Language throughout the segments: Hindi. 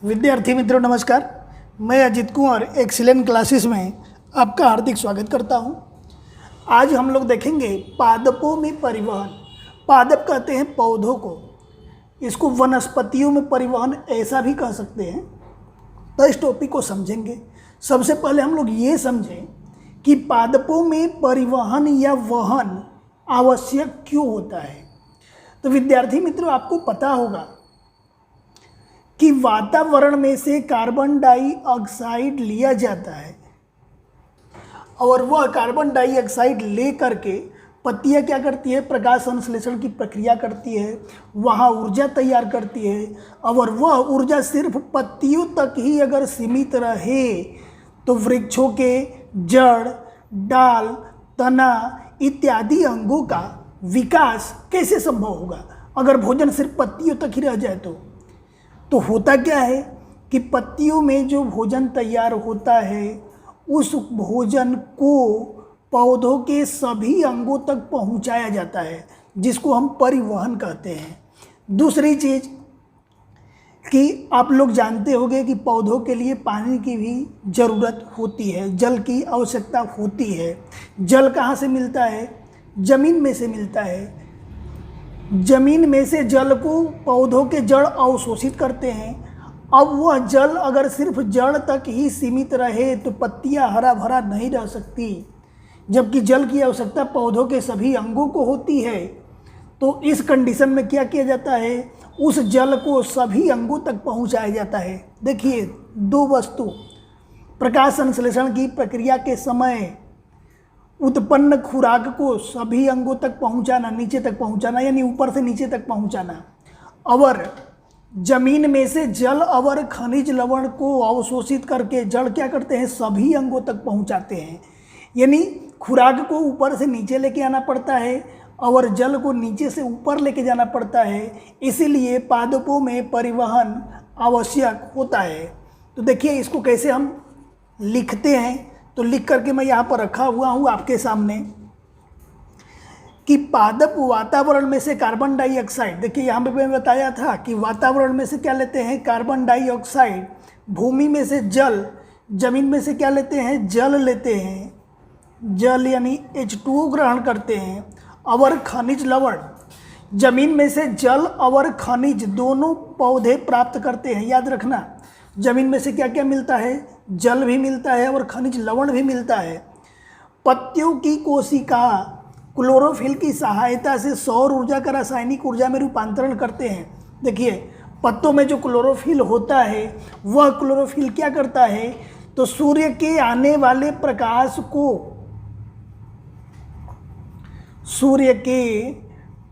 विद्यार्थी मित्रों नमस्कार। मैं अजित कुमार एक्सीलेंट क्लासेस में आपका हार्दिक स्वागत करता हूं। आज हम लोग देखेंगे पादपों में परिवहन। पादप कहते हैं पौधों को, इसको वनस्पतियों में परिवहन ऐसा भी कह सकते हैं। तो इस टॉपिक को समझेंगे। सबसे पहले हम लोग ये समझें कि पादपों में परिवहन या वहन आवश्यक क्यों होता है। तो विद्यार्थी मित्रों, आपको पता होगा कि वातावरण में से कार्बन डाइऑक्साइड लिया जाता है और वह कार्बन डाइऑक्साइड ले करके पत्तियां क्या करती है, प्रकाश संश्लेषण की प्रक्रिया करती है, वहाँ ऊर्जा तैयार करती है। और वह ऊर्जा सिर्फ पत्तियों तक ही अगर सीमित रहे तो वृक्षों के जड़, डाल, तना इत्यादि अंगों का विकास कैसे संभव होगा अगर भोजन सिर्फ पत्तियों तक ही रह जाए। तो होता क्या है कि पत्तियों में जो भोजन तैयार होता है उस भोजन को पौधों के सभी अंगों तक पहुंचाया जाता है, जिसको हम परिवहन कहते हैं। दूसरी चीज़ कि आप लोग जानते होंगे कि पौधों के लिए पानी की भी ज़रूरत होती है, जल की आवश्यकता होती है। जल कहाँ से मिलता है? ज़मीन में से मिलता है। जमीन में से जल को पौधों के जड़ अवशोषित करते हैं। अब वह जल अगर सिर्फ जड़ तक ही सीमित रहे तो पत्तियां हरा भरा नहीं रह सकती, जबकि जल की आवश्यकता पौधों के सभी अंगों को होती है। तो इस कंडीशन में क्या किया जाता है, उस जल को सभी अंगों तक पहुंचाया जाता है। देखिए, दो वस्तु प्रकाश संश्लेषण की प्रक्रिया के समय उत्पन्न खुराक को सभी अंगों तक पहुंचाना, नीचे तक पहुंचाना, यानी ऊपर से नीचे तक पहुंचाना। और जमीन में से जल और खनिज लवण को अवशोषित करके जड़ क्या करते हैं, सभी अंगों तक पहुंचाते हैं। यानी खुराक को ऊपर से नीचे लेके आना पड़ता है और जल को नीचे से ऊपर लेके जाना पड़ता है। इसीलिए पादपों में परिवहन आवश्यक होता है। तो देखिए, इसको कैसे हम लिखते हैं। तो लिख करके मैं यहाँ पर रखा हुआ हूँ आपके सामने कि पादप वातावरण में से कार्बन डाइऑक्साइड, देखिए यहाँ पे मैं बताया था कि वातावरण में से क्या लेते हैं, कार्बन डाइऑक्साइड। भूमि में से जल, जमीन में से क्या लेते हैं, जल लेते हैं, जल यानी H2O ग्रहण करते हैं। और खनिज लवण, जमीन में से जल और खनिज दोनों पौधे प्राप्त करते हैं। याद रखना, जमीन में से क्या क्या मिलता है, जल भी मिलता है और खनिज लवण भी मिलता है। पत्तियों की कोशिका क्लोरोफिल की सहायता से सौर ऊर्जा का रासायनिक ऊर्जा में रूपांतरण करते हैं। देखिए, पत्तों में जो क्लोरोफिल होता है वह क्लोरोफिल क्या करता है, तो सूर्य के आने वाले प्रकाश को, सूर्य के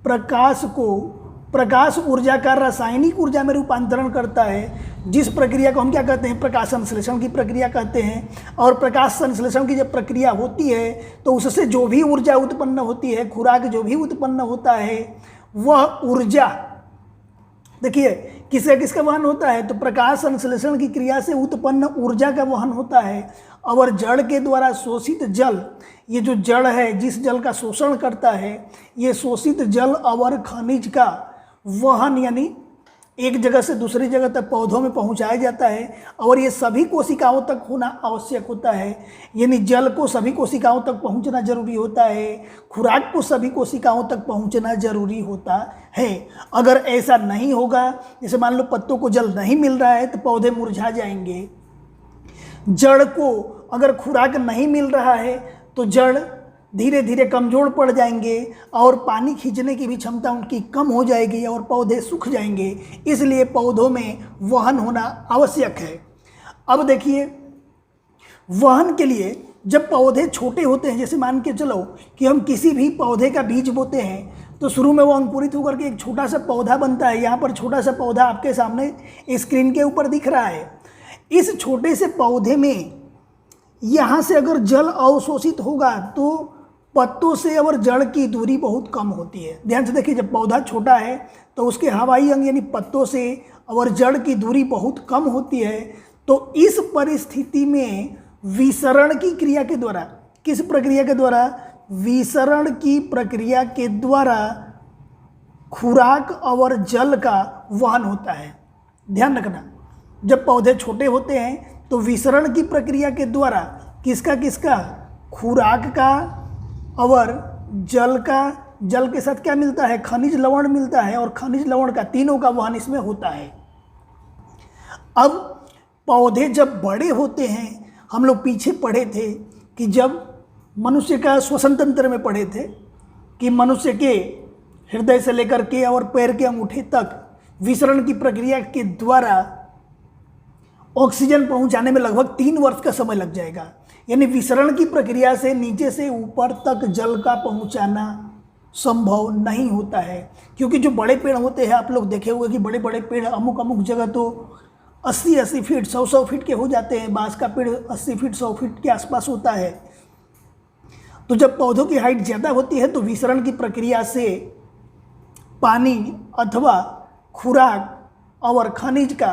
प्रकाश को प्रकाश ऊर्जा का रासायनिक ऊर्जा में रूपांतरण करता है, जिस प्रक्रिया को हम क्या कहते हैं, प्रकाश संश्लेषण की प्रक्रिया कहते हैं। और प्रकाश संश्लेषण की जब प्रक्रिया होती है तो उससे जो भी ऊर्जा उत्पन्न होती है, खुराक जो भी उत्पन्न होता है, वह ऊर्जा देखिए किसका किसका वहन होता है, तो प्रकाश संश्लेषण की क्रिया से उत्पन्न ऊर्जा का वहन होता है। और जड़ के द्वारा शोषित जल, ये जो जड़ है जिस जल का शोषण करता है, ये शोषित जल और खनिज का वहन यानी एक जगह से दूसरी जगह तक पौधों में पहुंचाया जाता है। और ये सभी कोशिकाओं तक होना आवश्यक होता है। यानी जल को सभी कोशिकाओं तक पहुंचना जरूरी होता है, खुराक को सभी कोशिकाओं तक पहुंचना जरूरी होता है। अगर ऐसा नहीं होगा, जैसे मान लो पत्तों को जल नहीं मिल रहा है तो पौधे मुरझा जाएंगे। जड़ को अगर खुराक नहीं मिल रहा है तो जड़ धीरे धीरे कमज़ोर पड़ जाएंगे और पानी खींचने की भी क्षमता उनकी कम हो जाएगी और पौधे सूख जाएंगे। इसलिए पौधों में वहन होना आवश्यक है। अब देखिए, वहन के जब पौधे छोटे होते हैं, जैसे मान के चलो कि हम किसी भी पौधे का बीज बोते हैं तो शुरू में वो अंकुरित होकर के एक छोटा सा पौधा बनता है। यहाँ पर छोटा सा पौधा आपके सामने स्क्रीन के ऊपर दिख रहा है। इस छोटे से पौधे में यहाँ से अगर जल अवशोषित होगा तो पत्तों से और जड़ की दूरी बहुत कम होती है। ध्यान से देखिए, जब पौधा छोटा है तो उसके हवाई अंग यानी पत्तों से और जड़ की दूरी बहुत कम होती है। तो इस परिस्थिति में विसरण की क्रिया के द्वारा, किस प्रक्रिया के द्वारा, विसरण की प्रक्रिया के द्वारा खुराक और जल का वहन होता है। ध्यान रखना, जब पौधे छोटे होते हैं तो विसरण की प्रक्रिया के द्वारा किसका किसका, खुराक का और जल का, जल के साथ क्या मिलता है, खनिज लवण मिलता है, और खनिज लवण का, तीनों का वहन इसमें होता है। अब पौधे जब बड़े होते हैं, हम लोग पीछे पढ़े थे कि जब मनुष्य का श्वसन तंत्र में पढ़े थे कि मनुष्य के हृदय से लेकर के और पैर के अंगूठे तक विसरण की प्रक्रिया के द्वारा ऑक्सीजन पहुंचाने में लगभग 3 वर्ष का समय लग जाएगा। यानी विसरण की प्रक्रिया से नीचे से ऊपर तक जल का पहुंचाना संभव नहीं होता है, क्योंकि जो बड़े पेड़ होते हैं, आप लोग देखे हुए कि बड़े बड़े पेड़ अमुक जगह तो 80 फीट 100 फीट के हो जाते हैं। बांस का पेड़ 80 फीट 100 फीट के आसपास होता है। तो जब पौधों की हाइट ज़्यादा होती है तो विसरण की प्रक्रिया से पानी अथवा खुराक और खनिज का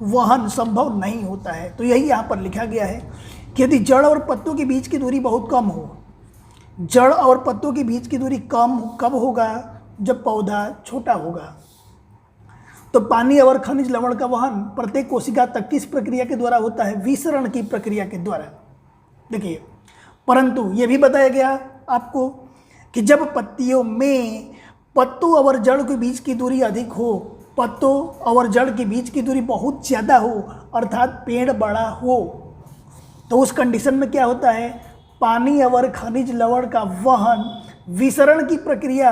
वहन संभव नहीं होता है। तो यही यहाँ पर लिखा गया है कि यदि जड़ और पत्तों के बीच की दूरी बहुत कम हो, जड़ और पत्तों के बीच की दूरी कम कब होगा, जब पौधा छोटा होगा, तो पानी और खनिज लवण का वहन प्रत्येक कोशिका तक किस प्रक्रिया के द्वारा होता है, विसरण की प्रक्रिया के द्वारा। देखिए, परंतु ये भी बताया गया आपको कि जब पत्तियों में पत्तों और जड़ के बीच की दूरी अधिक हो, पत्तों और जड़ के बीच की दूरी बहुत ज़्यादा हो, अर्थात पेड़ बड़ा हो, तो उस कंडीशन में क्या होता है, पानी और खनिज लवण का वहन विसरण की प्रक्रिया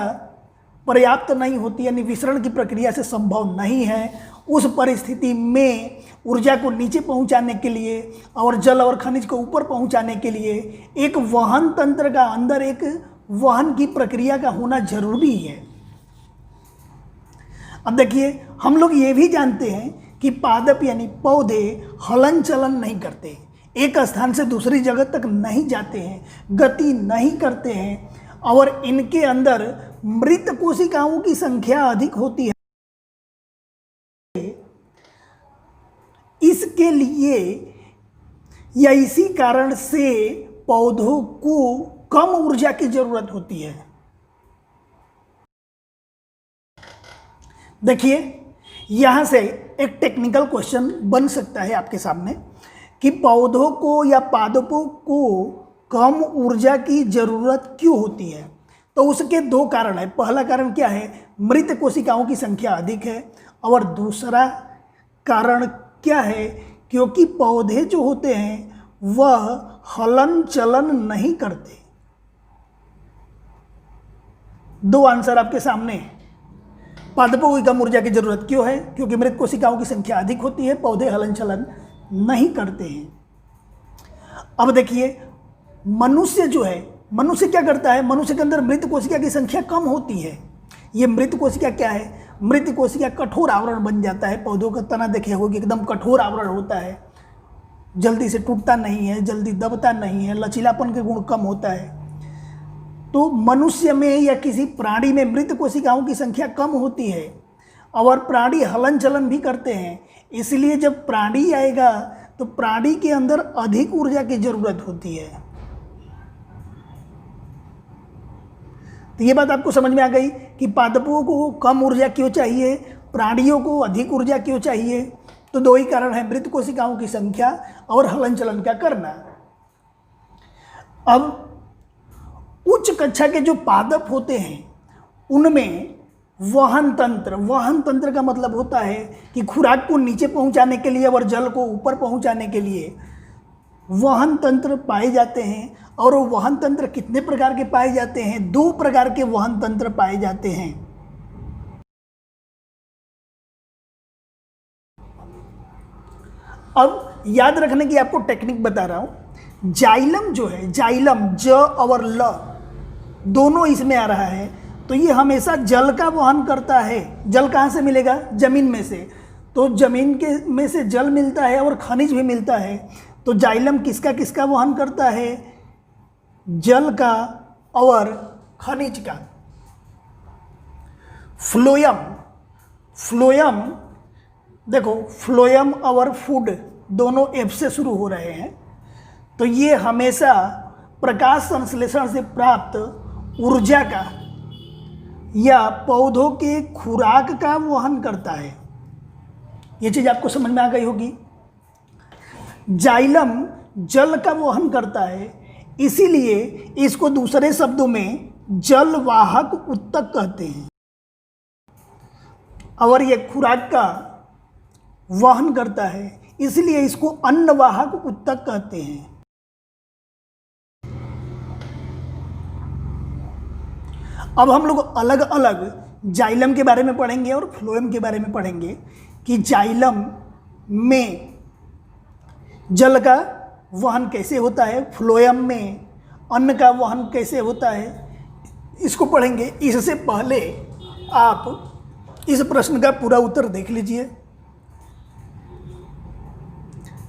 पर्याप्त नहीं होती, यानी विसरण की प्रक्रिया से संभव नहीं है। उस परिस्थिति में ऊर्जा को नीचे पहुंचाने के लिए और जल और खनिज को ऊपर पहुंचाने के लिए एक वहन तंत्र का अंदर एक वहन की प्रक्रिया का होना जरूरी है। अब देखिए, हम लोग ये भी जानते हैं कि पादप यानी पौधे हलन चलन नहीं करते, एक स्थान से दूसरी जगह तक नहीं जाते हैं, गति नहीं करते हैं, और इनके अंदर मृत कोशिकाओं की संख्या अधिक होती है। इसके लिए या इसी कारण से पौधों को कम ऊर्जा की जरूरत होती है। देखिए, यहां से एक टेक्निकल क्वेश्चन बन सकता है आपके सामने कि पौधों को या पादपों को कम ऊर्जा की जरूरत क्यों होती है। तो उसके 2 कारण है। पहला कारण क्या है, मृत कोशिकाओं की संख्या अधिक है, और दूसरा कारण क्या है, क्योंकि पौधे जो होते हैं वह हलन चलन नहीं करते। 2 आंसर आपके सामने है। पादपों को कम ऊर्जा की जरूरत क्यों है, क्योंकि मृत कोशिकाओं की संख्या अधिक होती है, पौधे हलन चलन नहीं करते हैं। अब देखिए, मनुष्य जो है, मनुष्य क्या करता है, मनुष्य के अंदर मृत कोशिका की संख्या कम होती है। ये मृत कोशिका क्या है, मृत कोशिका कठोर आवरण बन जाता है। पौधों का तना देखे होगा कि एकदम कठोर आवरण होता है, जल्दी से टूटता नहीं है, जल्दी दबता नहीं है, लचीलापन के गुण कम होता है। तो मनुष्य में या किसी प्राणी में मृत कोशिकाओं की संख्या कम होती है, और प्राणी हलन चलन भी करते हैं। इसलिए जब प्राणी आएगा तो प्राणी के अंदर अधिक ऊर्जा की जरूरत होती है। तो ये बात आपको समझ में आ गई कि पादपों को कम ऊर्जा क्यों चाहिए, प्राणियों को अधिक ऊर्जा क्यों चाहिए। तो 2 ही कारण है, मृत कोशिकाओं की संख्या और हलन चलन का करना। अब उच्च कक्षा के जो पादप होते हैं उनमें वहन तंत्र का मतलब होता है कि खुराक को नीचे पहुंचाने के लिए और जल को ऊपर पहुंचाने के लिए वहन तंत्र पाए जाते हैं। और वो वहन तंत्र कितने प्रकार के पाए जाते हैं, 2 प्रकार के वहन तंत्र पाए जाते हैं। अब याद रखने की आपको टेक्निक बता रहा हूं। जाइलम जो है, जाइलम ज और ल दोनों इसमें आ रहा है, तो ये हमेशा जल का वहन करता है। जल कहाँ से मिलेगा, जमीन में से। तो जमीन के में से जल मिलता है और खनिज भी मिलता है। तो जाइलम किसका किसका वहन करता है, जल का और खनिज का। फ्लोयम देखो, फ्लोयम और फूड दोनों एफ से शुरू हो रहे हैं। तो ये हमेशा प्रकाश संश्लेषण से प्राप्त ऊर्जा का या पौधों के खुराक का वहन करता है। ये चीज़ आपको समझ में आ गई होगी। जाइलम जल का वहन करता है, इसीलिए इसको दूसरे शब्दों में जलवाहक उत्तक कहते हैं। और ये खुराक का वहन करता है, इसलिए इसको अन्नवाहक उत्तक कहते हैं। अब हम लोग अलग अलग जाइलम के बारे में पढ़ेंगे और फ्लोएम के बारे में पढ़ेंगे कि जाइलम में जल का वहन कैसे होता है, फ्लोएम में अन्न का वहन कैसे होता है, इसको पढ़ेंगे। इससे पहले आप इस प्रश्न का पूरा उत्तर देख लीजिए।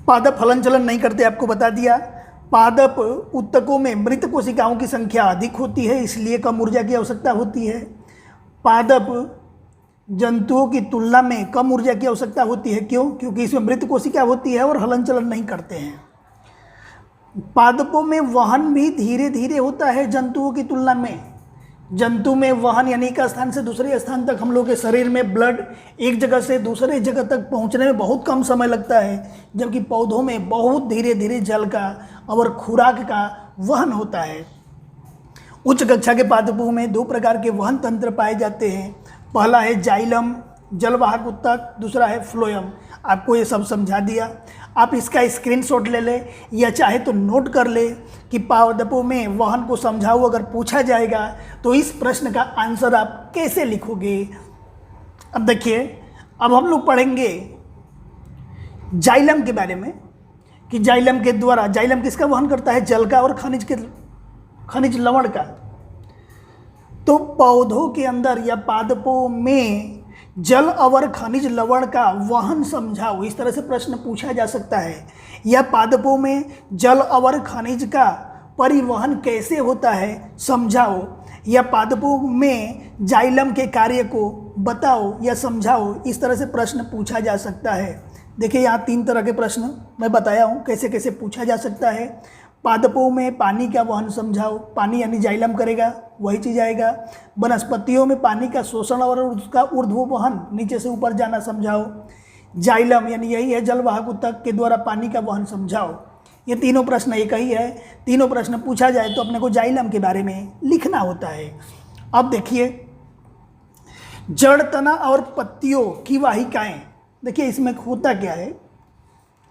पादप हलन चलन नहीं करते, आपको बता दिया। पादप उत्तकों में मृत कोशिकाओं की संख्या अधिक होती है, इसलिए कम ऊर्जा की आवश्यकता होती है। पादप जंतुओं की तुलना में कम ऊर्जा की आवश्यकता होती है। क्यों? क्योंकि इसमें मृत कोशिका होती है और हलन चलन नहीं करते हैं। पादपों में वहन भी धीरे धीरे होता है जंतुओं की तुलना में। जंतु में वहन यानी एक स्थान से दूसरे स्थान तक हम लोग के शरीर में ब्लड एक जगह से दूसरे जगह तक पहुंचने में बहुत कम समय लगता है, जबकि पौधों में बहुत धीरे धीरे जल का और खुराक का वहन होता है। उच्च कक्षा के पादपों में दो प्रकार के वहन तंत्र पाए जाते हैं। पहला है जाइलम जलवाहक उत्तक, दूसरा है फ्लोएम। आपको ये सब समझा दिया। आप इसका स्क्रीनशॉट ले ले या चाहे तो नोट कर ले कि पादपों में वहन को समझाओ। अगर पूछा जाएगा तो इस प्रश्न का आंसर आप कैसे लिखोगे। अब देखिए, अब हम लोग पढ़ेंगे जाइलम के बारे में कि जाइलम के द्वारा, जाइलम किसका वहन करता है? जल का और खनिज लवण का। तो पौधों के अंदर या पादपों में जल और खनिज लवण का वहन समझाओ, इस तरह से प्रश्न पूछा जा सकता है। या पादपों में जल और खनिज का परिवहन कैसे होता है समझाओ, या पादपों में जाइलम के कार्य को बताओ या समझाओ, इस तरह से प्रश्न पूछा जा सकता है। देखिए, यहाँ 3 तरह के प्रश्न मैं बताया हूँ कैसे कैसे पूछा जा सकता है। पादपों में पानी का वहन समझाओ, पानी यानी जाइलम करेगा, वही चीज़ आएगा। वनस्पतियों में पानी का शोषण और उसका ऊर्ध्व वहन, नीचे से ऊपर जाना समझाओ। जाइलम यानी यही है जलवाहक उत्तक के द्वारा पानी का वहन समझाओ। ये तीनों प्रश्न एक ही है। तीनों प्रश्न पूछा जाए तो अपने को जाइलम के बारे में लिखना होता है। अब देखिए, जड़, तना और पत्तियों की वाहिकाएं। देखिए इसमें होता क्या है,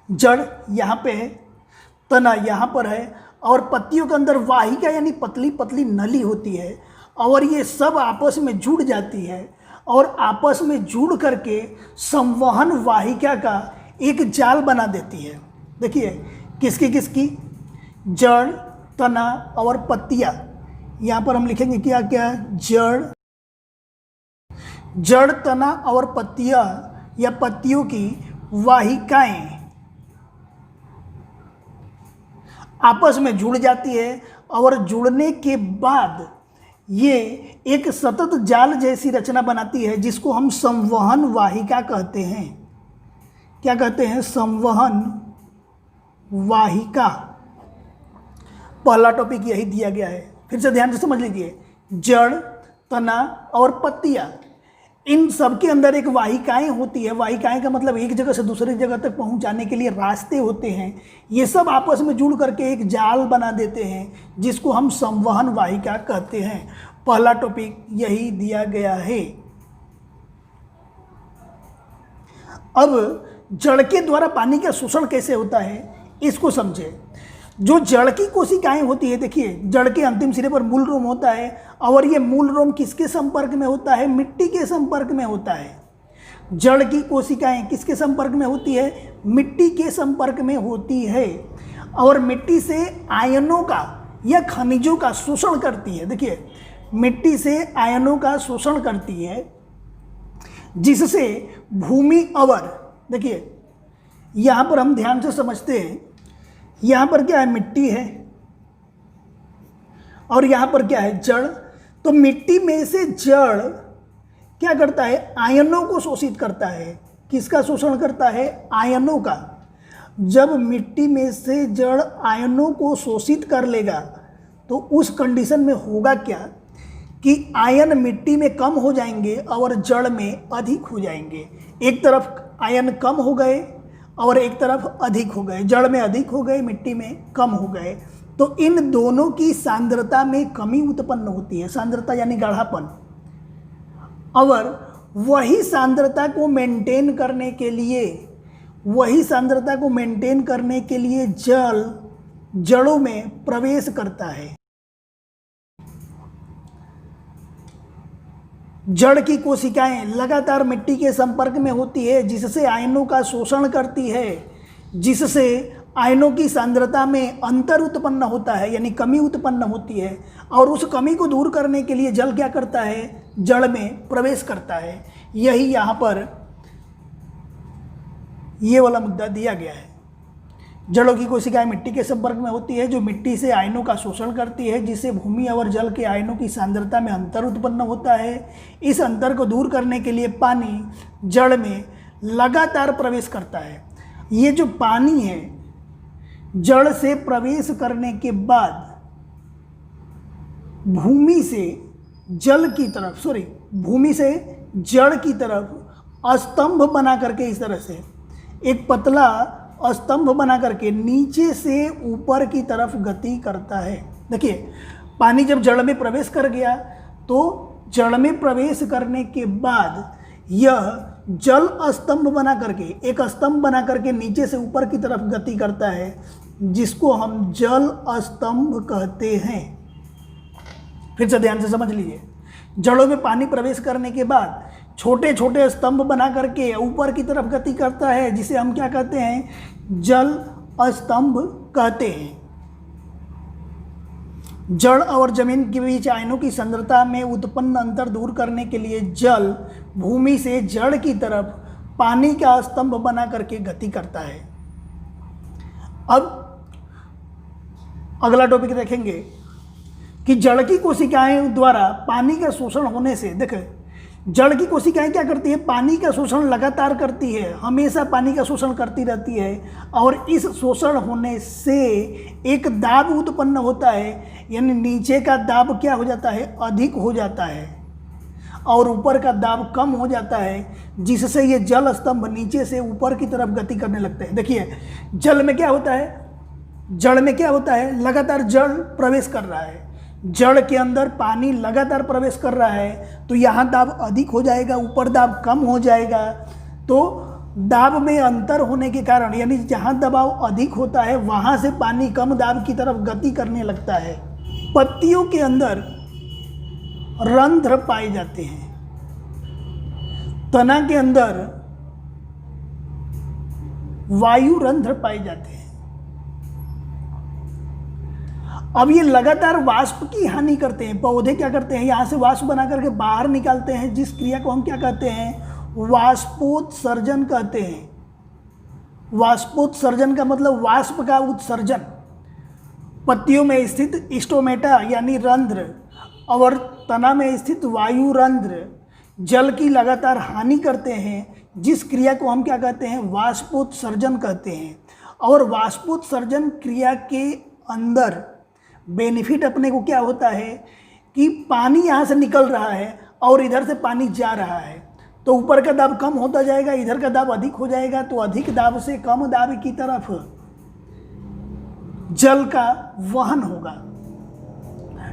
जड़ यहाँ पे है, तना यहाँ पर है, और पत्तियों के अंदर वाहिका यानी पतली पतली नली होती है, और ये सब आपस में जुड़ जाती है और आपस में जुड़ करके संवहन वाहिका का एक जाल बना देती है। देखिए किसकी किसकी, जड़, तना और पत्तियाँ। यहाँ पर हम लिखेंगे क्या क्या, जड़, तना और पत्तियाँ या पत्तियों की वाहिकाएं आपस में जुड़ जाती है, और जुड़ने के बाद ये एक सतत जाल जैसी रचना बनाती है, जिसको हम संवहन वाहिका कहते हैं। क्या कहते हैं? संवहन वाहिका। पहला टॉपिक यही दिया गया है, फिर से ध्यान से समझ लीजिए। जड़, तना और पत्तियाँ, इन सब के अंदर एक वाहिकाएं होती है। वाहिकाएं का मतलब एक जगह से दूसरी जगह तक पहुंचाने के लिए रास्ते होते हैं। ये सब आपस में जुड़ करके एक जाल बना देते हैं, जिसको हम संवहन वाहिका कहते हैं। पहला टॉपिक यही दिया गया है। अब जड़ के द्वारा पानी का शोषण कैसे होता है, इसको समझे। जो जड़ की कोशिकाएं होती है, देखिए जड़ के अंतिम सिरे पर मूल रोम होता है, और ये मूल रोम किसके संपर्क में होता है? मिट्टी के संपर्क में होता है। जड़ की कोशिकाएं किसके संपर्क में होती है? मिट्टी के संपर्क में होती है, और मिट्टी से आयनों का या खनिजों का शोषण करती है। देखिए मिट्टी से आयनों का शोषण करती है, जिससे भूमि अवर, देखिए यहाँ पर हम ध्यान से समझते हैं, यहाँ पर क्या है? मिट्टी है, और यहाँ पर क्या है? जड़। तो मिट्टी में से जड़ क्या करता है? आयनों को शोषित करता है। किसका शोषण करता है? आयनों का। जब मिट्टी में से जड़ आयनों को शोषित कर लेगा तो उस कंडीशन में होगा क्या कि आयन मिट्टी में कम हो जाएंगे और जड़ में अधिक हो जाएंगे। एक तरफ आयन कम हो गए और एक तरफ अधिक हो गए, जड़ में अधिक हो गए, मिट्टी में कम हो गए। तो इन दोनों की सांद्रता में कमी उत्पन्न होती है, सांद्रता यानी गाढ़ापन। और वही सांद्रता को मेंटेन करने के लिए जल जड़ों में प्रवेश करता है। जड़ की कोशिकाएं लगातार मिट्टी के संपर्क में होती है, जिससे आयनों का शोषण करती है, जिससे आयनों की सांद्रता में अंतर उत्पन्न होता है, यानी कमी उत्पन्न होती है। और उस कमी को दूर करने के लिए जल क्या करता है, जड़ में प्रवेश करता है। यही यहाँ पर ये वाला मुद्दा दिया गया है। जड़ों की कोशिकाएं मिट्टी के संपर्क में होती है, जो मिट्टी से आयनों का शोषण करती है, जिससे भूमि और जल के आयनों की सांद्रता में अंतर उत्पन्न होता है। इस अंतर को दूर करने के लिए पानी जड़ में लगातार प्रवेश करता है। ये जो पानी है, जड़ से प्रवेश करने के बाद भूमि से जड़ की तरफ स्तंभ बना करके, इस तरह से एक पतला स्तंभ बना करके नीचे से ऊपर की तरफ गति करता है। देखिए, पानी जब जड़ में प्रवेश कर गया तो जड़ में प्रवेश करने के बाद यह जल स्तंभ बना करके, एक स्तंभ बना करके नीचे से ऊपर की तरफ गति करता है, जिसको हम जल स्तंभ कहते हैं। फिर से ध्यान से समझ लीजिए, जड़ों में पानी प्रवेश करने के बाद छोटे छोटे स्तंभ बना करके ऊपर की तरफ गति करता है, जिसे हम क्या कहते हैं, जल स्तंभ कहते हैं। जड़ और जमीन के बीच आयनों की सांद्रता में उत्पन्न अंतर दूर करने के लिए जल भूमि से जड़ की तरफ पानी का स्तंभ बना करके गति करता है। अब अगला टॉपिक देखेंगे कि जड़ की कोशिकाएं द्वारा पानी का शोषण होने से, देखें, जड़ की कोशिकाएं क्या करती है, पानी का शोषण लगातार करती है, हमेशा पानी का शोषण करती रहती है। और इस शोषण होने से एक दाब उत्पन्न होता है, यानी नीचे का दाब क्या हो जाता है, अधिक हो जाता है, और ऊपर का दाब कम हो जाता है, जिससे ये जल स्तंभ नीचे से ऊपर की तरफ गति करने लगते हैं। देखिए, जल में क्या होता है, जड़ में क्या होता है, लगातार जल प्रवेश कर रहा है, जड़ के अंदर पानी लगातार प्रवेश कर रहा है, तो यहाँ दाब अधिक हो जाएगा, ऊपर दाब कम हो जाएगा। तो दाब में अंतर होने के कारण, यानी जहाँ दबाव अधिक होता है वहाँ से पानी कम दाब की तरफ गति करने लगता है। पत्तियों के अंदर रंध्र पाए जाते हैं, तना के अंदर वायु रंध्र पाए जाते हैं। अब ये लगातार वाष्प की हानि करते हैं। पौधे क्या करते हैं, यहाँ से वाष्प बना करके बाहर निकालते हैं, जिस क्रिया को हम क्या कहते हैं, वाष्पोत्सर्जन कहते हैं। वाष्पोत्सर्जन का मतलब वाष्प का उत्सर्जन। पत्तियों में स्थित स्टोमेटा यानी रंध्र और तना में स्थित वायु रंध्र जल की लगातार हानि करते हैं, जिस क्रिया को हम क्या कहते हैं, वाष्पोत्सर्जन कहते हैं। और वाष्पोत्सर्जन क्रिया के अंदर बेनिफिट अपने को क्या होता है कि पानी यहाँ से निकल रहा है और इधर से पानी जा रहा है, तो ऊपर का दाब कम होता जाएगा, इधर का दाब अधिक हो जाएगा, तो अधिक दाब से कम दाब की तरफ जल का वहन होगा।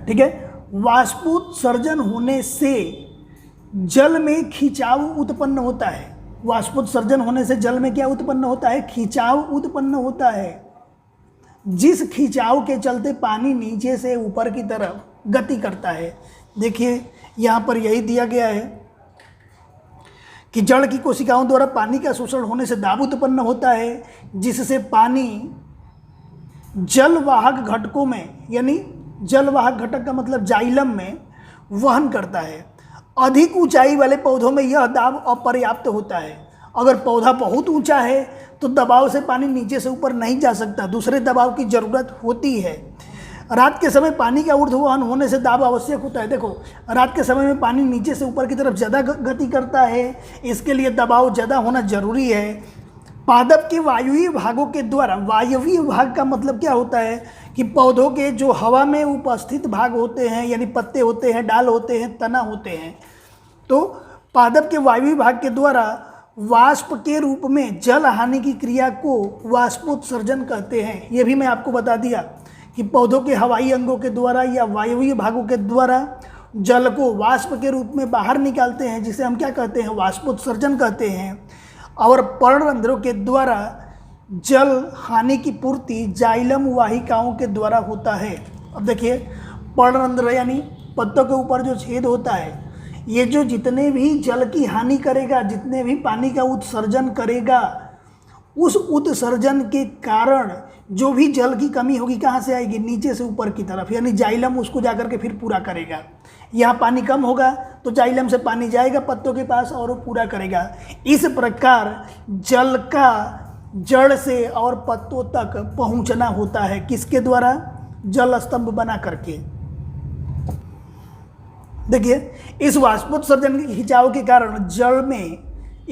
ठीक है, वाष्पोत्सर्जन होने से जल में खिंचाव उत्पन्न होता है। वाष्पोत्सर्जन होने से जल में क्या उत्पन्न होता है, खिंचाव उत्पन्न होता है, जिस खिंचाव के चलते पानी नीचे से ऊपर की तरफ गति करता है। देखिए, यहाँ पर यही दिया गया है कि जड़ की कोशिकाओं द्वारा पानी का शोषण होने से दाब उत्पन्न होता है, जिससे पानी जलवाहक घटकों में, यानी जलवाहक घटक का मतलब जाइलम में वहन करता है। अधिक ऊंचाई वाले पौधों में यह दाब अपर्याप्त होता है। अगर पौधा बहुत ऊंचा है तो दबाव से पानी नीचे से ऊपर नहीं जा सकता, दूसरे दबाव की ज़रूरत होती है। रात के समय पानी का ऊर्ध्ववहन होने से दाब आवश्यक होता है। देखो, रात के समय में पानी नीचे से ऊपर की तरफ ज़्यादा गति करता है, इसके लिए दबाव ज़्यादा होना जरूरी है। पादप के वायुवीय भागों के द्वारा, वायवीय भाग का मतलब क्या होता है कि पौधों के जो हवा में उपस्थित भाग होते हैं, यानी पत्ते होते हैं, डाल होते हैं, तना होते हैं, तो पादप के वायुवीय भाग के द्वारा वाष्प के रूप में जल हानि की क्रिया को वाष्पोत्सर्जन कहते हैं। ये भी मैं आपको बता दिया कि पौधों के हवाई अंगों के द्वारा या वायवीय भागों के द्वारा जल को वाष्प के रूप में बाहर निकालते हैं, जिसे हम क्या कहते हैं, वाष्पोत्सर्जन कहते हैं। और पर्णरंध्रों के द्वारा जल हानि की पूर्ति जाइलम वाहिकाओं के द्वारा होता है। अब देखिए, पर्णरंध्र यानी पत्तों के ऊपर जो छेद होता है, ये जो जितने भी जल की हानि करेगा, जितने भी पानी का उत्सर्जन करेगा, उस उत्सर्जन के कारण जो भी जल की कमी होगी कहाँ से आएगी, नीचे से ऊपर की तरफ, यानी जाइलम उसको जाकर के फिर पूरा करेगा। यहाँ पानी कम होगा तो जाइलम से पानी जाएगा पत्तों के पास और वो पूरा करेगा। इस प्रकार जल का जड़ से और पत्तों तक पहुँचना होता है, किसके द्वारा, जल स्तंभ बना करके। देखिए, इस वाष्पोत्सर्जन के खिंचाव के कारण जल में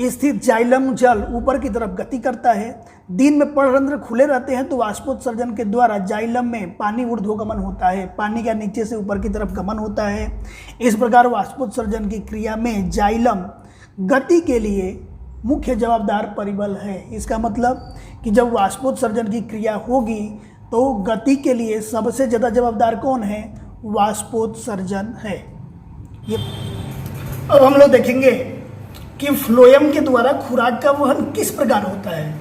स्थित जाइलम जल ऊपर की तरफ गति करता है। दिन में पर्णरंध्र खुले रहते हैं तो वाष्पोत्सर्जन के द्वारा जाइलम में पानी ऊर्ध्वगमन होता है, पानी का नीचे से ऊपर की तरफ गमन होता है। इस प्रकार वाष्पोत्सर्जन की क्रिया में जाइलम गति के लिए मुख्य जवाबदार परिबल है। इसका मतलब कि जब वाष्पोत्सर्जन की क्रिया होगी तो गति के लिए सबसे ज़्यादा जवाबदार कौन है, वाष्पोत्सर्जन है। ये अब हम लोग देखेंगे कि फ्लोएम के द्वारा खुराक का वहन किस प्रकार होता है।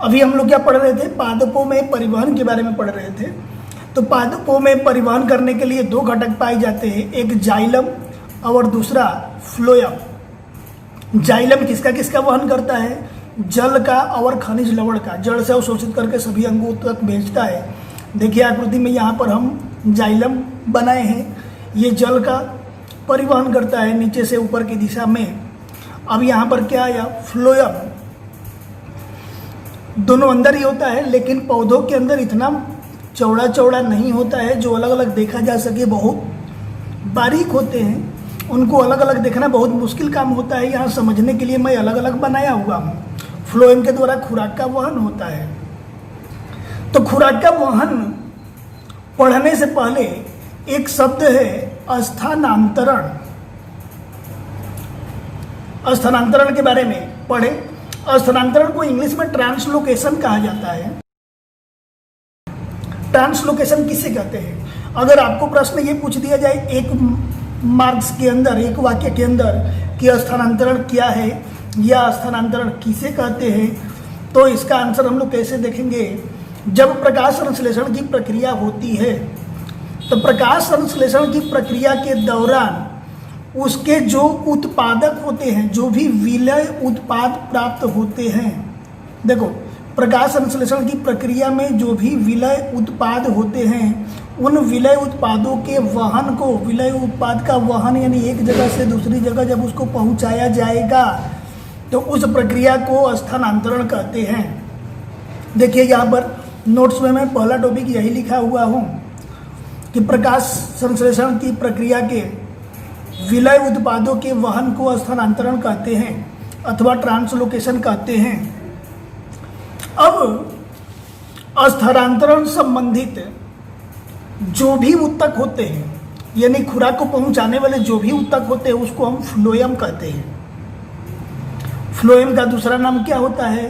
अभी हम लोग क्या पढ़ रहे थे, पादपों में परिवहन के बारे में पढ़ रहे थे। तो पादपों में परिवहन करने के लिए दो घटक पाए जाते हैं, एक जाइलम और दूसरा फ्लोएम। जाइलम किसका किसका वहन करता है, जल का और खनिज लवण का, जड़ से अवशोषित करके सभी अंगों तक भेजता है। देखिए आकृति में यहाँ पर हम जाइलम बनाए हैं, ये जल का परिवहन करता है नीचे से ऊपर की दिशा में। अब यहाँ पर क्या आया, फ्लोएम। दोनों अंदर ही होता है, लेकिन पौधों के अंदर इतना चौड़ा चौड़ा नहीं होता है जो अलग अलग देखा जा सके, बहुत बारीक होते हैं, उनको अलग अलग देखना बहुत मुश्किल काम होता है। यहाँ समझने के लिए मैं अलग अलग बनाया हुआ हूँ। फ्लोएम के द्वारा खुराक का वहन होता है। तो खुराक का वहन पढ़ने से पहले एक शब्द है स्थानांतरण। स्थानांतरण के बारे में पढ़े। स्थानांतरण को इंग्लिश में ट्रांसलोकेशन कहा जाता है। ट्रांसलोकेशन किसे कहते हैं? अगर आपको प्रश्न ये पूछ दिया जाए एक मार्क्स के अंदर, एक वाक्य के अंदर कि स्थानांतरण क्या है या स्थानांतरण किसे कहते हैं, तो इसका आंसर हम लोग कैसे देखेंगे। जब प्रकाश संश्लेषण की प्रक्रिया होती है तो प्रकाश संश्लेषण की प्रक्रिया के दौरान उसके जो उत्पादक होते हैं, जो भी विलय उत्पाद प्राप्त होते हैं, देखो प्रकाश संश्लेषण की प्रक्रिया में जो भी विलय उत्पाद होते हैं, उन विलय उत्पादों के वहन को, विलय उत्पाद का वहन यानी एक जगह से दूसरी जगह जब उसको पहुंचाया जाएगा तो उस प्रक्रिया को स्थानांतरण कहते हैं। देखिए यहाँ पर नोट्स में मैं पहला टॉपिक यही लिखा हुआ हूँ कि प्रकाश संश्लेषण की प्रक्रिया के विलय उत्पादों के वहन को स्थानांतरण कहते हैं अथवा ट्रांसलोकेशन कहते हैं। अब स्थानांतरण संबंधित जो भी ऊतक होते हैं, यानी खुराक को पहुंचाने वाले जो भी ऊतक होते हैं, उसको हम फ्लोएम कहते हैं। फ्लोएम का दूसरा नाम क्या होता है,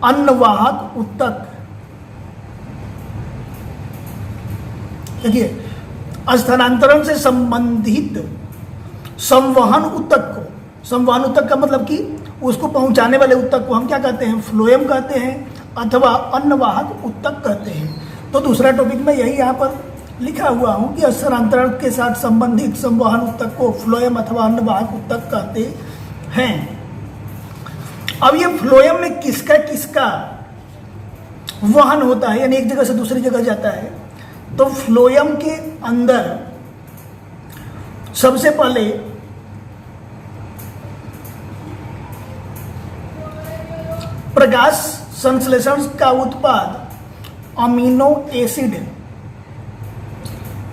अन्नवाहक ऊतक। देखिए, स्थानांतरण से संबंधित संवहन ऊतक को, संवहन ऊतक का मतलब कि उसको पहुंचाने वाले ऊतक को हम क्या कहते हैं, फ्लोएम कहते हैं अथवा अन्नवाहक ऊतक कहते हैं। तो दूसरा टॉपिक में यही यहाँ पर लिखा हुआ हूँ कि स्थानांतरण के साथ संबंधित संवहन ऊतक को फ्लोएम अथवा अन्नवाहक ऊतक कहते हैं। अब ये फ्लोएम में किसका किसका वहन होता है, यानी एक जगह से दूसरी जगह जाता है। तो फ्लोएम के अंदर सबसे पहले प्रकाश संश्लेषण का उत्पाद अमीनो एसिड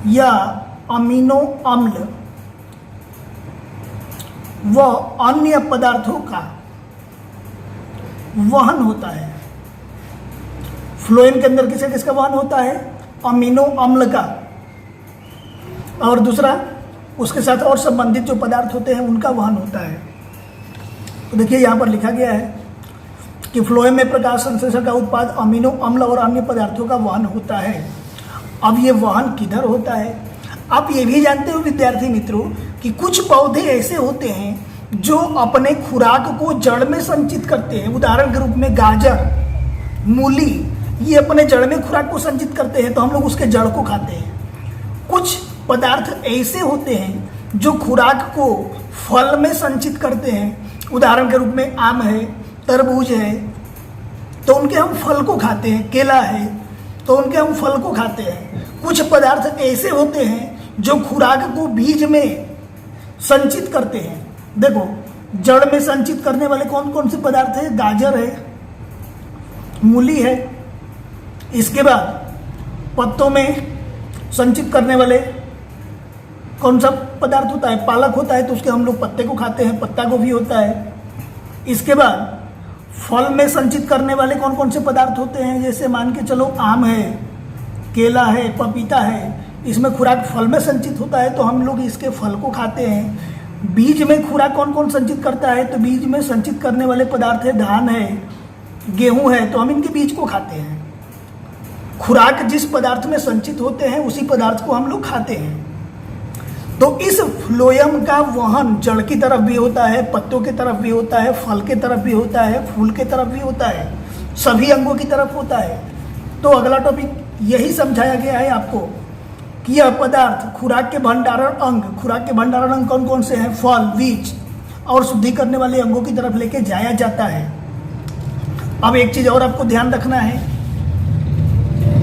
या अमीनो अम्ल व अन्य पदार्थों का वहन होता है। फ्लोएम के अंदर किसे किसका वहन होता है, अमीनो अम्ल का, और दूसरा उसके साथ और संबंधित जो पदार्थ होते हैं उनका वहन होता है। तो देखिए यहाँ पर लिखा गया है कि फ्लोएम में प्रकाश संश्लेषण का उत्पाद अमीनो अम्ल और अन्य पदार्थों का वहन होता है। अब ये वहन किधर होता है? आप ये भी जानते हो विद्यार्थी मित्रों कि कुछ पौधे ऐसे होते हैं जो अपने खुराक को जड़ में संचित करते हैं। उदाहरण के रूप में गाजर, मूली, ये अपने जड़ में खुराक को संचित करते हैं, तो हम लोग उसके जड़ को खाते हैं। कुछ पदार्थ ऐसे होते हैं जो खुराक को फल में संचित करते हैं। उदाहरण के रूप में आम है, तरबूज है, तो उनके हम फल को खाते हैं। केला है, तो उनके हम फल को खाते हैं। कुछ पदार्थ ऐसे होते हैं जो खुराक को बीज में संचित करते हैं। देखो, जड़ में संचित करने वाले कौन कौन से पदार्थ है? गाजर है, मूली है। इसके बाद पत्तों में संचित करने वाले कौन सा पदार्थ होता है? पालक होता है, तो उसके हम लोग पत्ते को खाते हैं। पत्ता गोभी होता है। इसके बाद फल में संचित करने वाले कौन कौन से पदार्थ होते हैं? जैसे मान के चलो आम है, केला है, पपीता है, इसमें खुराक फल में संचित होता है, तो हम लोग इसके फल को खाते हैं। बीज में खुराक कौन कौन संचित करता है? तो बीज में संचित करने वाले पदार्थ है, धान है, गेहूं है, तो हम इनके बीज को खाते हैं। खुराक जिस पदार्थ में संचित होते हैं उसी पदार्थ को हम लोग खाते हैं। तो इस फ्लोएम का वहन जड़ की तरफ भी होता है, पत्तों की तरफ भी होता है, फल की तरफ भी होता है, फूल की तरफ भी होता है, सभी अंगों की तरफ होता है। तो अगला टॉपिक यही समझाया गया है आपको कि यह पदार्थ खुराक के भंडारण अंग, खुराक के भंडारण अंग कौन कौन से हैं? फल, बीज और शुद्धि करने वाले अंगों की तरफ लेके जाया जाता है। अब एक चीज और आपको ध्यान रखना है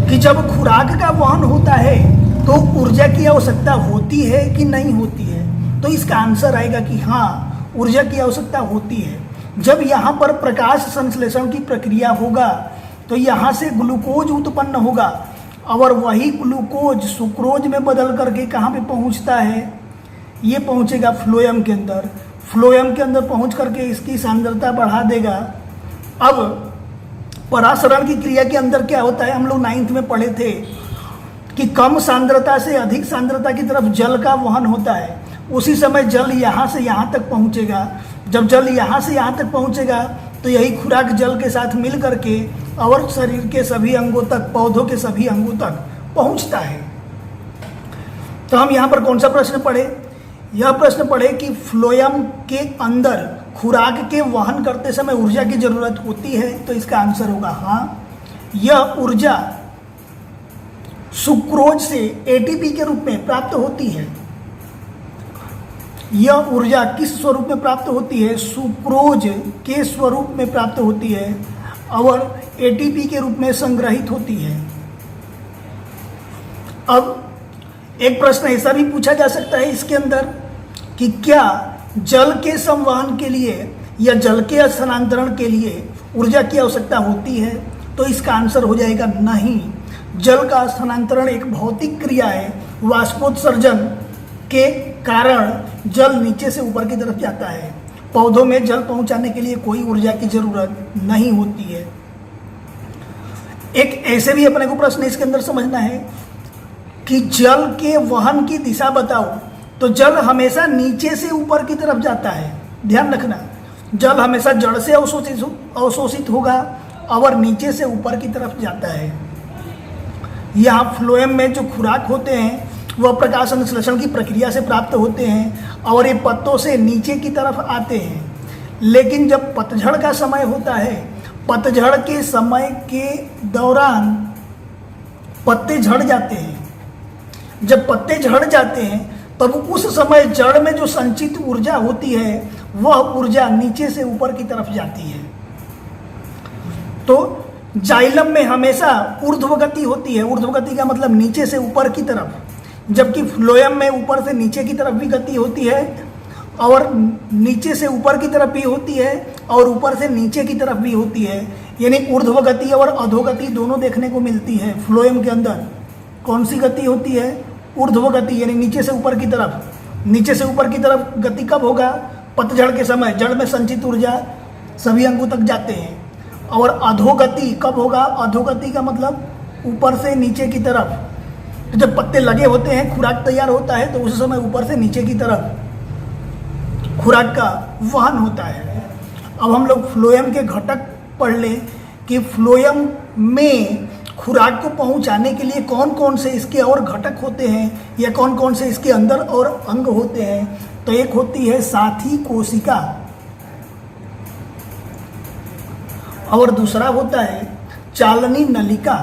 कि जब खुराक का वहन होता है तो ऊर्जा की आवश्यकता होती है कि नहीं होती है? तो इसका आंसर आएगा कि हाँ, ऊर्जा की आवश्यकता होती है। जब यहाँ पर प्रकाश संश्लेषण की प्रक्रिया होगा तो यहाँ से ग्लूकोज उत्पन्न होगा और वही ग्लूकोज सुक्रोज में बदल करके कहाँ पे पहुँचता है? ये पहुँचेगा फ्लोएम के अंदर। फ्लोएम के अंदर पहुँच करके इसकी सांद्रता बढ़ा देगा। अब परासरण की क्रिया के अंदर क्या होता है? हम लोग 9th में पढ़े थे कि कम सांद्रता से अधिक सांद्रता की तरफ जल का वहन होता है। उसी समय जल यहाँ से यहाँ तक पहुँचेगा। जब जल यहाँ से यहाँ तक पहुँचेगा तो यही खुराक जल के साथ मिल करके और शरीर के सभी अंगों तक, पौधों के सभी अंगों तक पहुँचता है। तो हम यहाँ पर कौन सा प्रश्न पढ़े? यह प्रश्न पढ़े कि फ्लोएम के अंदर खुराक के वहन करते समय ऊर्जा की जरूरत होती है? तो इसका आंसर होगा हाँ। यह ऊर्जा सुक्रोज से एटीपी के रूप में प्राप्त होती है। यह ऊर्जा किस स्वरूप में प्राप्त होती है? सुक्रोज के स्वरूप में प्राप्त होती है और एटीपी के रूप में संग्रहित होती है। अब एक प्रश्न ऐसा भी पूछा जा सकता है इसके अंदर कि क्या जल के संवहन के लिए या जल के स्थानांतरण के लिए ऊर्जा की आवश्यकता होती है? तो इसका आंसर हो जाएगा नहीं। जल का स्थानांतरण एक भौतिक क्रिया है। वाष्पोत्सर्जन के कारण जल नीचे से ऊपर की तरफ जाता है। पौधों में जल पहुंचाने के लिए कोई ऊर्जा की जरूरत नहीं होती है। एक ऐसे भी अपने को प्रश्न इसके अंदर समझना है कि जल के वहन की दिशा बताओ। तो जल हमेशा नीचे से ऊपर की तरफ जाता है। ध्यान रखना, जल हमेशा जड़ से अवशोषित होगा और नीचे से ऊपर की तरफ जाता है। यहाँ फ्लोएम में जो खुराक होते हैं वह प्रकाश संश्लेषण की प्रक्रिया से प्राप्त होते हैं और ये पत्तों से नीचे की तरफ आते हैं। लेकिन जब पतझड़ का समय होता है, पतझड़ के समय के दौरान पत्ते झड़ जाते हैं। जब पत्ते झड़ जाते हैं तब उस समय जड़ में जो संचित ऊर्जा होती है वह ऊर्जा नीचे से ऊपर की तरफ जाती है। तो जाइलम में हमेशा ऊर्ध्व गति होती है। ऊर्ध्व गति का मतलब नीचे से ऊपर की तरफ, जबकि फ्लोएम में ऊपर से नीचे की तरफ भी गति होती है और नीचे से ऊपर की तरफ भी होती है और ऊपर से नीचे की तरफ भी होती है। यानी ऊर्ध्व गति और अधोगति दोनों देखने को मिलती है फ्लोएम के अंदर। कौन सी गति होती है? ऊर्ध्व गति, यानी नीचे से ऊपर की तरफ। नीचे से ऊपर की तरफ गति कब होगा? पतझड़ के समय जड़ में संचित ऊर्जा सभी अंगों तक जाते हैं। और अधोगति कब होगा? अधोगति का मतलब ऊपर से नीचे की तरफ। तो जब पत्ते लगे होते हैं, खुराक तैयार होता है, तो उस समय ऊपर से नीचे की तरफ खुराक का वहन होता है। अब हम लोग फ्लोएम के घटक पढ़ लें कि फ्लोएम में खुराक को पहुंचाने के लिए कौन कौन से इसके और घटक होते हैं या कौन कौन से इसके अंदर और अंग होते हैं। तो एक होती है साथी कोशिका और दूसरा होता है चालनी नलिका।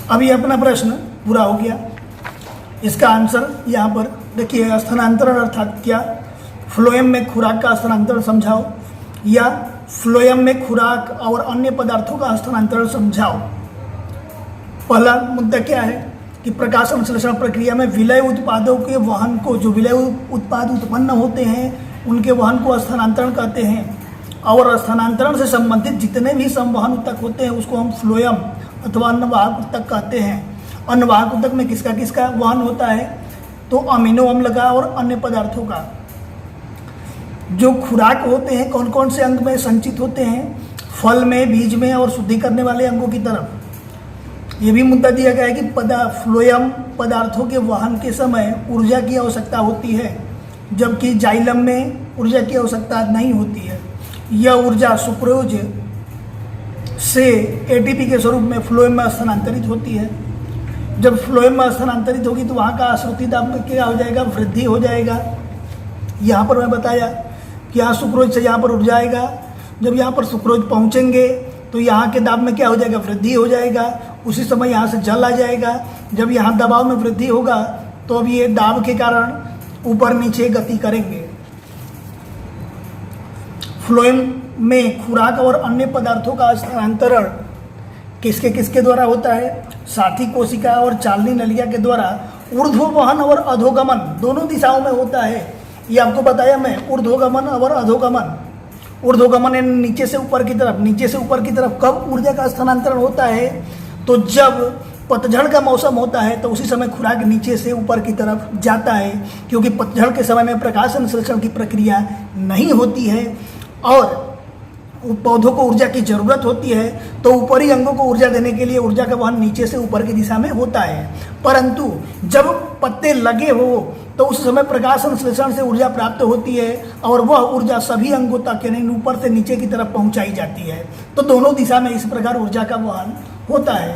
अभी अपना प्रश्न पूरा हो गया। इसका आंसर यहाँ पर देखिए, स्थानांतरण अर्थात क्या, फ्लोएम में खुराक का स्थानांतरण समझाओ या फ्लोएम में खुराक और अन्य पदार्थों का स्थानांतरण समझाओ। पहला मुद्दा क्या है कि प्रकाश संश्लेषण प्रक्रिया में विलय उत्पादों के वहन को, जो विलय उत्पाद उत्पन्न होते हैं उनके वहन को स्थानांतरण कहते हैं। और स्थानांतरण से संबंधित जितने भी संवहन ऊतक होते हैं उसको हम फ्लोएम अथवा अन्नवाहक ऊतक कहते हैं। अन्नवाहक ऊतक में किसका किसका वहन होता है, तो अमीनो अम्ल का और अन्य पदार्थों का। जो खुराक होते हैं कौन कौन से अंग में संचित होते हैं, फल में, बीज में और शुद्धि करने वाले अंगों की तरफ। ये भी मुद्दा दिया गया है कि फ्लोएम पदार्थों के वहन के समय ऊर्जा की आवश्यकता होती है, जबकि जाइलम में ऊर्जा की आवश्यकता नहीं होती है। यह ऊर्जा सुक्रोज से एटीपी के स्वरूप में फ्लोएम में स्थानांतरित होती है। जब फ्लोएम में स्थानांतरित होगी तो वहाँ का आश्रित दाब में क्या हो जाएगा, वृद्धि हो जाएगा। यहाँ पर मैं बताया कि यहाँ सुक्रोज से यहाँ पर ऊर्जा आएगा, जब यहाँ पर सुक्रोज पहुँचेंगे तो यहाँ के दाब में क्या हो जाएगा, वृद्धि हो जाएगा। उसी समय यहाँ से जल आ जाएगा। जब यहाँ दबाव में वृद्धि होगा तो अब ये दाब के कारण ऊपर नीचे गति करेंगे। फ्लोएम में खुराक और अन्य पदार्थों का स्थानांतरण किसके किसके द्वारा होता है, साथी कोशिका और चालनी नलिका के द्वारा। ऊर्ध्ववहन और अधोगमन दोनों दिशाओं में होता है। ये आपको बताया मैं, ऊर्ध्वगमन और अधोगमन। ऊर्ध्वगमन यानी नीचे से ऊपर की तरफ, नीचे से ऊपर की तरफ कब ऊर्जा का स्थानांतरण होता है, तो जब पतझड़ का मौसम होता है तो उसी समय खुराक नीचे से ऊपर की तरफ जाता है, क्योंकि पतझड़ के समय में प्रकाश संश्लेषण की प्रक्रिया नहीं होती है और पौधों को ऊर्जा की जरूरत होती है। तो ऊपरी अंगों को ऊर्जा देने के लिए ऊर्जा का वहन नीचे से ऊपर की दिशा में होता है। परंतु जब पत्ते लगे हो तो उस समय प्रकाश संश्लेषण से ऊर्जा प्राप्त होती है और वह ऊर्जा सभी अंगों तक यानी ऊपर से नीचे की तरफ पहुंचाई जाती है। तो दोनों दिशा में इस प्रकार ऊर्जा का वहन होता है।